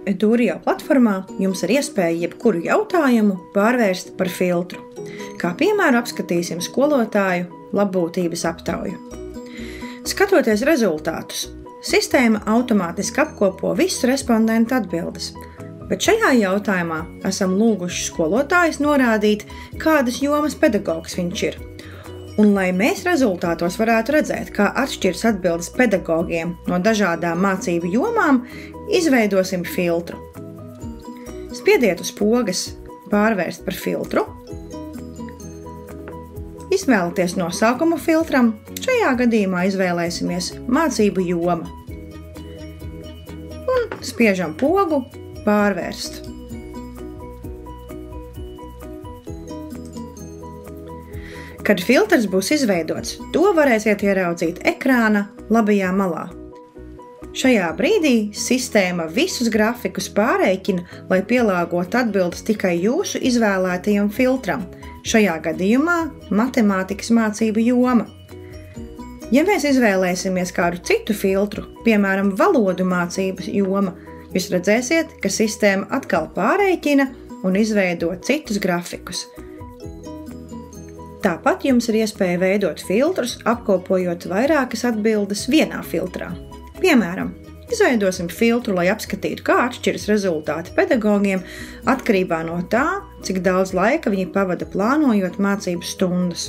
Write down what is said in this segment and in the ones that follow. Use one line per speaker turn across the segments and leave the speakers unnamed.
Edurio platformā jums ir iespēja jebkuru jautājumu pārvērst par filtru. Kā piemēru apskatīsim skolotāju labbūtības aptauju. Skatoties rezultātus, sistēma automātiski apkopo visu respondentu atbildes, bet šajā jautājumā esam lūguši skolotājus norādīt, kādas jomas pedagogs viņš ir. Un, lai mēs rezultātos varētu redzēt, kā atšķiras atbildes pedagogiem no dažādām mācību jomām, izveidosim filtru. Spiediet uz pogas pārvērst par filtru. Izvēlieties nosaukumu filtram, šajā gadījumā izvēlēsimies mācību joma. Un spiežam pogu pārvērst. Kad filtrs būs izveidots, to varēsiet ieraudzīt ekrāna labajā malā. Šajā brīdī sistēma visus grafikus pārreikina, lai pielāgotu atbildes tikai jūsu izvēlētajam filtram, šajā gadījumā matemātikas mācību joma. Ja mēs izvēlēsimies kādu citu filtru, piemēram, valodu mācības joma, jūs redzēsiet, ka sistēma atkal pārreikina un izveido citus grafikus. Tāpat jums ir iespēja veidot filtrus, apkopojot vairākas atbildes vienā filtrā. Piemēram, izveidosim filtru, lai apskatītu, kā atšķiras rezultāti pedagogiem atkarībā no tā, cik daudz laika viņi pavada plānojot mācību stundas.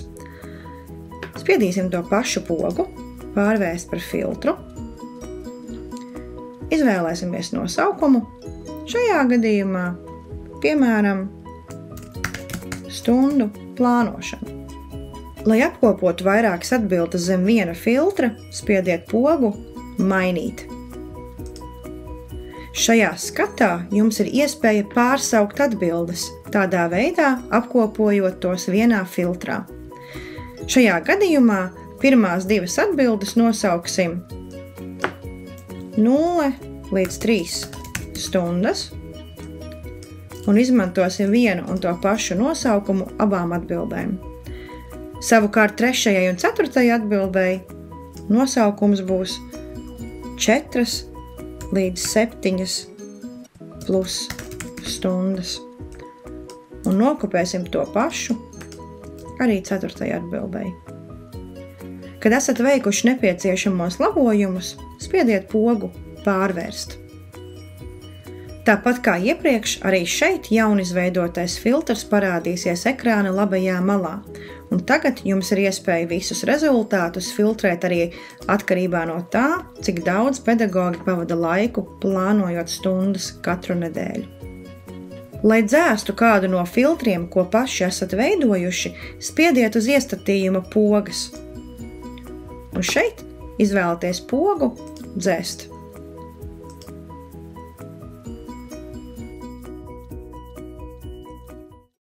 Spiedīsim to pašu pogu, pārvērst par filtru. Izvēlēsimies nosaukumu. Šajā gadījumā, piemēram, stundu plānošana. Lai apkopotu vairākas atbildes zem viena filtra, spiediet pogu mainīt. Šajā skatā jums ir iespēja pārsaukt atbildes, tādā veidā apkopojot tos vienā filtrā. Šajā gadījumā pirmās divas atbildes nosauksim 0 līdz 3 stundas un izmantosim vienu un to pašu nosaukumu abām atbildēm. Savukārt 3. un 4. atbildēji nosaukums būs 4 līdz 7 plus stundas. Un nokopēsim to pašu arī 4. atbildēji. Kad esat veikuši nepieciešamos labojumus, spiediet pogu pārvērst. Tāpat kā iepriekš, arī šeit jaunizveidotais filtrs parādīsies ekrāna labajā malā, un tagad jums ir iespēja visus rezultātus filtrēt arī atkarībā no tā, cik daudz pedagogi pavada laiku plānojot stundas katru nedēļu. Lai dzēstu kādu no filtriem, ko paši esat veidojuši, spiediet uz iestatījuma pogas. Un šeit izvēlieties pogu dzēst.